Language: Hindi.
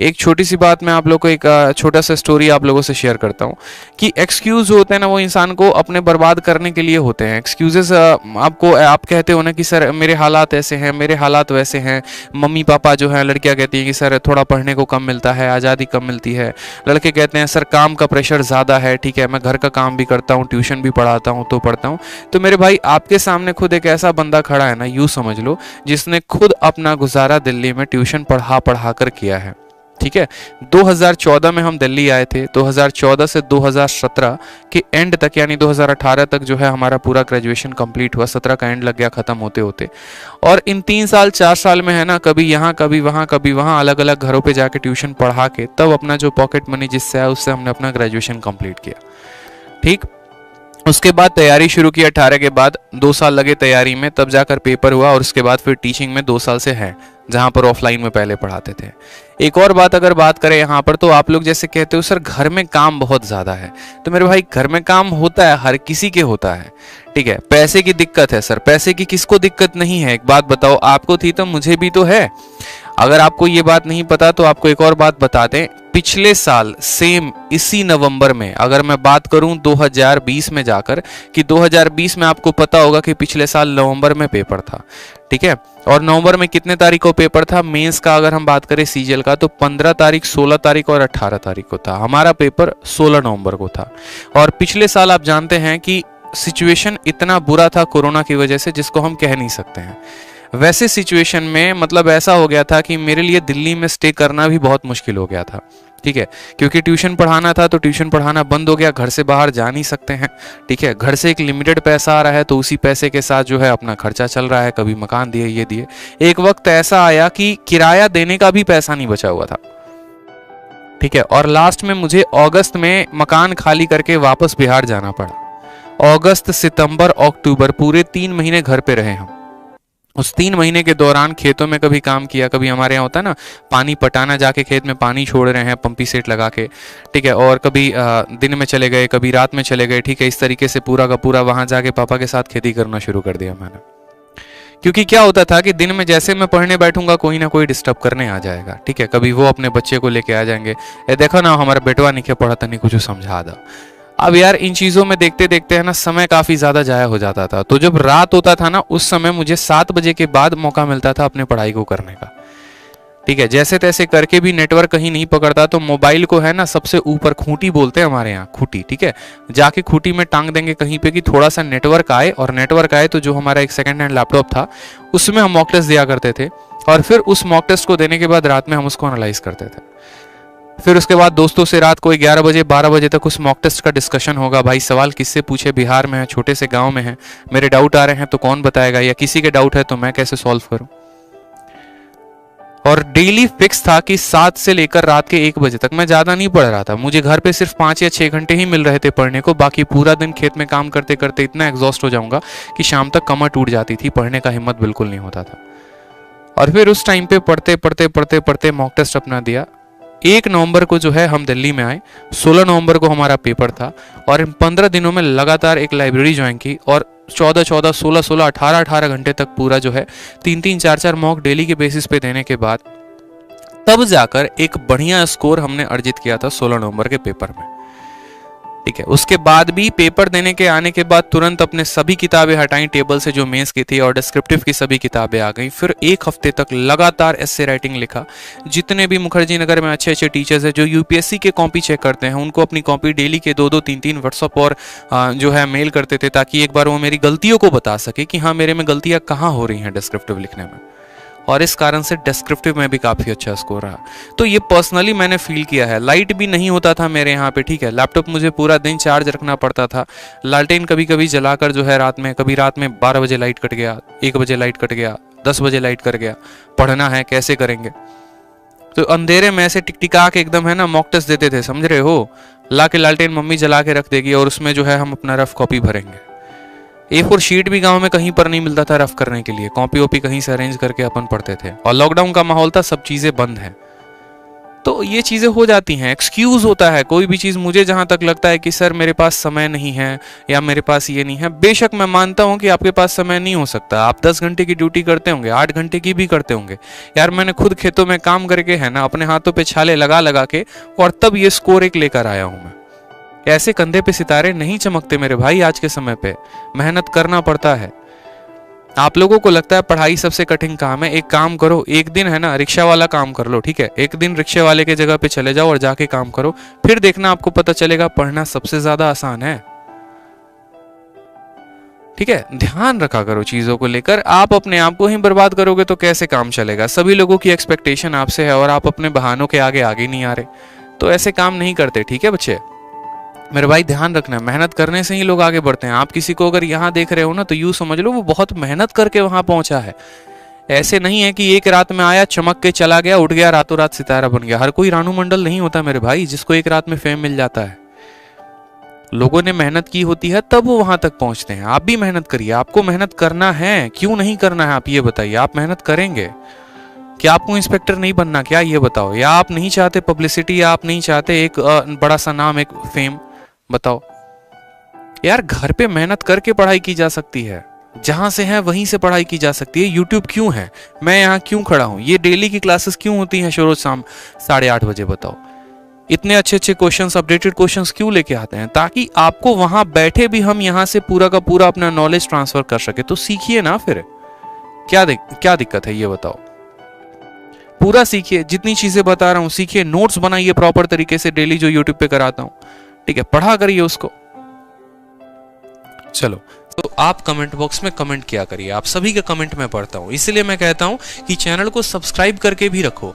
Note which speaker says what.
Speaker 1: एक छोटी सी बात मैं आप लोगों को एक छोटा सा स्टोरी आप लोगों से शेयर करता हूँ कि एक्सक्यूज होते हैं ना, वो इंसान को अपने बर्बाद करने के लिए होते हैं। एक्सक्यूजेस आपको आप कहते हो ना कि सर मेरे हालात ऐसे हैं, मेरे हालात वैसे हैं, मम्मी पापा जो है, लड़कियां कहती हैं कि सर थोड़ा पढ़ने को कम मिलता है, आज़ादी कम मिलती है, लड़के कहते हैं सर काम का प्रेशर ज़्यादा है, ठीक है मैं घर का काम भी करता हूँ, ट्यूशन भी पढ़ाता हूँ तो पढ़ता हूँ। तो मेरे भाई आपके सामने खुद एक ऐसा बंदा खड़ा है ना, यूँ समझ लो, जिसने खुद अपना गुजारा दिल्ली में ट्यूशन पढ़ा पढ़ा कर किया है, ठीक है। 2014 में हम दिल्ली आए थे, 2014 से 2017 के एंड तक यानी 2018 तक जो है हमारा पूरा ग्रेजुएशन कंप्लीट हुआ, 17 का एंड लग गया ख़त्म होते होते। और इन 3 साल 4 साल में है ना, कभी यहाँ कभी वहाँ अलग अलग घरों पे जाके ट्यूशन पढ़ा के तब अपना जो पॉकेट मनी जिससे आया उससे हमने अपना ग्रेजुएशन कंप्लीट किया, ठीक। उसके बाद तैयारी शुरू की 18 के बाद, 2 साल लगे तैयारी में, तब जाकर पेपर हुआ और उसके बाद फिर टीचिंग में 2 साल से है, जहाँ पर ऑफलाइन में पहले पढ़ाते थे। एक और बात अगर बात करें यहाँ पर, तो आप लोग जैसे कहते हो सर घर में काम बहुत ज़्यादा है, तो मेरे भाई घर में काम होता है, हर किसी के होता है, ठीक है। पैसे की दिक्कत है सर, पैसे की किसको दिक्कत नहीं है, एक बात बताओ, आपको थी तो मुझे भी तो है। अगर आपको ये बात नहीं पता तो आपको एक और बात बता दें, पिछले साल सेम इसी नवंबर में, अगर मैं बात करूं 2020 में जाकर, कि 2020 में आपको पता होगा कि पिछले साल नवंबर में पेपर था, ठीक है। और नवंबर में कितने तारीख को पेपर था मेंस का, अगर हम बात करें सीजीएल का, तो 15 तारीख, 16 तारीख और 18 तारीख को था। हमारा पेपर 16 नवंबर को था। और पिछले साल आप जानते हैं कि सिचुएशन इतना बुरा था कोरोना की वजह से, जिसको हम कह नहीं सकते हैं। वैसे सिचुएशन में मतलब ऐसा हो गया था कि मेरे लिए दिल्ली में स्टे करना भी बहुत मुश्किल हो गया था, ठीक है, क्योंकि ट्यूशन पढ़ाना था तो ट्यूशन पढ़ाना बंद हो गया, घर से बाहर जा नहीं सकते हैं, ठीक है। घर से एक लिमिटेड पैसा आ रहा है तो उसी पैसे के साथ जो है अपना खर्चा चल रहा है, कभी मकान दिए, ये दिए। एक वक्त ऐसा आया कि किराया देने का भी पैसा नहीं बचा हुआ था, ठीक है। और लास्ट में मुझे अगस्त में मकान खाली करके वापस बिहार जाना पड़ा। अगस्त, सितंबर, अक्टूबर पूरे 3 महीने घर पे रहे हम। उस 3 महीने के दौरान खेतों में कभी काम किया, कभी हमारे यहाँ होता है ना पानी पटाना, जाके खेत में पानी छोड़ रहे हैं पंपी सेट लगा के, ठीक है। और कभी दिन में चले गए, कभी रात में चले गए, ठीक है। इस तरीके से पूरा का पूरा वहाँ जाके पापा के साथ खेती करना शुरू कर दिया मैंने। क्योंकि क्या होता था कि दिन में जैसे मैं पढ़ने बैठूंगा कोई ना कोई डिस्टर्ब करने आ जाएगा, ठीक है। कभी वो अपने बच्चे को लेके आ जाएंगे, ए देखो ना हमारा बेटवा नहीं पढ़ा था, नहीं कुछ समझा दो। अब यार इन चीज़ों में देखते देखते है ना समय काफ़ी ज़्यादा जाया हो जाता था। तो जब रात होता था ना, उस समय मुझे 7 बजे के बाद मौका मिलता था अपने पढ़ाई को करने का, ठीक है। जैसे तैसे करके भी नेटवर्क कहीं नहीं पकड़ता तो मोबाइल को है ना सबसे ऊपर, खूंटी बोलते हैं हमारे यहाँ, खूंटी, ठीक है, जाके खूंटी में टांग देंगे कहीं पे कि थोड़ा सा नेटवर्क आए। और नेटवर्क आए तो जो हमारा एक सेकंड हैंड लैपटॉप था उसमें हम मॉक टेस्ट दिया करते थे, और फिर उस मॉक टेस्ट को देने के बाद रात में हम उसको एनालाइज करते थे। फिर उसके बाद दोस्तों से रात को 11 बजे 12 बजे तक उस मॉक टेस्ट का डिस्कशन होगा। भाई सवाल किससे पूछे, बिहार में है, छोटे से गांव में है, मेरे डाउट आ रहे हैं तो कौन बताएगा, या किसी के डाउट है तो मैं कैसे सॉल्व करूं। और डेली फिक्स था कि 7 से लेकर रात के 1 बजे तक मैं ज़्यादा नहीं पढ़ रहा था। मुझे घर पे सिर्फ 5 या 6 घंटे ही मिल रहे थे पढ़ने को, बाकी पूरा दिन खेत में काम करते करते इतना एग्जॉस्ट हो जाऊंगा कि शाम तक कमर टूट जाती थी, पढ़ने का हिम्मत बिल्कुल नहीं होता था। और फिर उस टाइम पे पढ़ते मॉक टेस्ट अपना दिया। 1 नवंबर को जो है हम दिल्ली में आए, 16 नवंबर को हमारा पेपर था, और इन 15 दिनों में लगातार एक लाइब्रेरी ज्वाइन की, और 14-14, 16-16, 18-18 घंटे तक पूरा जो है 3-3, 4-4 मॉक डेली के बेसिस पे देने के बाद तब जाकर एक बढ़िया स्कोर हमने अर्जित किया था 16 नवंबर के पेपर में, ठीक है। उसके बाद भी पेपर देने के आने के बाद तुरंत अपने सभी किताबें हटाई टेबल से जो मेंस की थी, और डिस्क्रिप्टिव की सभी किताबें आ गई। फिर 1 हफ्ते तक लगातार एस्से राइटिंग लिखा। जितने भी मुखर्जी नगर में अच्छे अच्छे टीचर्स हैं जो यूपीएससी के कॉपी चेक करते हैं, उनको अपनी कॉपी डेली के 2-2, 3-3 व्हाट्सअप और जो है मेल करते थे, ताकि एक बार वो मेरी गलतियों को बता सके कि हाँ मेरे में गलतियाँ कहाँ हो रही हैं डिस्क्रिप्टिव लिखने में। और इस कारण से डिस्क्रिप्टिव में भी काफ़ी अच्छा स्कोर रहा। तो ये पर्सनली मैंने फील किया है। लाइट भी नहीं होता था मेरे यहाँ पे, ठीक है। लैपटॉप मुझे पूरा दिन चार्ज रखना पड़ता था। लालटेन कभी कभी जलाकर जो है रात में, कभी रात में 12 बजे लाइट कट गया, 1 बजे लाइट कट गया, 10 बजे लाइट कट गया, पढ़ना है कैसे करेंगे। तो अंधेरे में ऐसे टिकटिका के एकदम है ना मॉक टेस्ट देते थे, समझ रहे हो। ला के लालटेन मम्मी जला के रख देगी और उसमें जो है हम अपना रफ कॉपी भरेंगे। A4 शीट भी गांव में कहीं पर नहीं मिलता था रफ करने के लिए, कॉपी वॉपी कहीं से अरेंज करके अपन पढ़ते थे। और लॉकडाउन का माहौल था, सब चीज़ें बंद हैं। तो तो ये चीज़ें हो जाती हैं, एक्सक्यूज़ होता है कोई भी चीज़। मुझे जहाँ तक लगता है कि सर मेरे पास समय नहीं है या मेरे पास ये नहीं है, बेशक मैं मानता हूँ कि आपके पास समय नहीं हो सकता। आप 10 घंटे की ड्यूटी करते होंगे, 8 घंटे की भी करते होंगे। यार मैंने खुद खेतों में काम करके है ना, अपने हाथों पे छाले लगा लगा के, और तब ये स्कोर एक लेकर आया हूँ मैं। ऐसे कंधे पे सितारे नहीं चमकते मेरे भाई। आज के समय पे मेहनत करना पड़ता है। आप लोगों को लगता है पढ़ाई सबसे कठिन काम है, एक काम करो, एक दिन है ना रिक्शा वाला काम कर लो, ठीक है, एक दिन रिक्शे वाले के जगह पे चले जाओ और जाके काम करो, फिर देखना आपको पता चलेगा पढ़ना सबसे ज्यादा आसान है। ठीक है, ध्यान रखा करो चीजों को लेकर। आप अपने आप को ही बर्बाद करोगे तो कैसे काम चलेगा? सभी लोगों की एक्सपेक्टेशन आपसे है और आप अपने बहानों के आगे आगे नहीं आ रहे, तो ऐसे काम नहीं करते। ठीक है बच्चे, मेरे भाई ध्यान रखना, मेहनत करने से ही लोग आगे बढ़ते हैं। आप किसी को अगर यहाँ देख रहे हो ना, तो यूं समझ लो वो बहुत मेहनत करके वहां पहुंचा है। ऐसे नहीं है कि एक रात में आया, चमक के चला गया, उठ गया, रातों रात सितारा बन गया। हर कोई रानू मंडल नहीं होता मेरे भाई जिसको एक रात में फेम मिल जाता है। लोगों ने मेहनत की होती है तब वो वहां तक पहुंचते हैं। आप भी मेहनत करिए, आपको मेहनत करना है, क्यों नहीं करना है आप ये बताइए। आप मेहनत करेंगे क्या? आपको इंस्पेक्टर नहीं बनना क्या, ये बताओ? या आप नहीं चाहते पब्लिसिटी, या आप नहीं चाहते एक बड़ा सा नाम, एक फेम? बताओ यार, घर पे मेहनत करके पढ़ाई की जा सकती है, जहां से है वहीं से पढ़ाई की जा सकती है। यूट्यूब क्यों है, मैं यहाँ क्यों खड़ा हूं, ये डेली की क्लासेस क्यों होती हैं रोज शाम 8:30 बजे? बताओ इतने अच्छे अच्छे क्वेश्चंस, अपडेटेड क्वेश्चंस क्यों लेके आते हैं? ताकि आपको वहां बैठे भी हम यहाँ से पूरा का पूरा अपना नॉलेज ट्रांसफर कर सके। तो सीखिए ना, फिर क्या दिक्कत है ये बताओ? पूरा सीखिए, जितनी चीजें बता रहा हूँ सीखिए, नोट्स बनाइए प्रॉपर तरीके से डेली जो यूट्यूब पे कराता हूँ। ठीक है, पढ़ा करिए उसको। चलो, तो आप कमेंट बॉक्स में कमेंट किया करिए, आप सभी के कमेंट में पढ़ता हूं, इसलिए मैं कहता हूं कि चैनल को सब्सक्राइब करके भी रखो।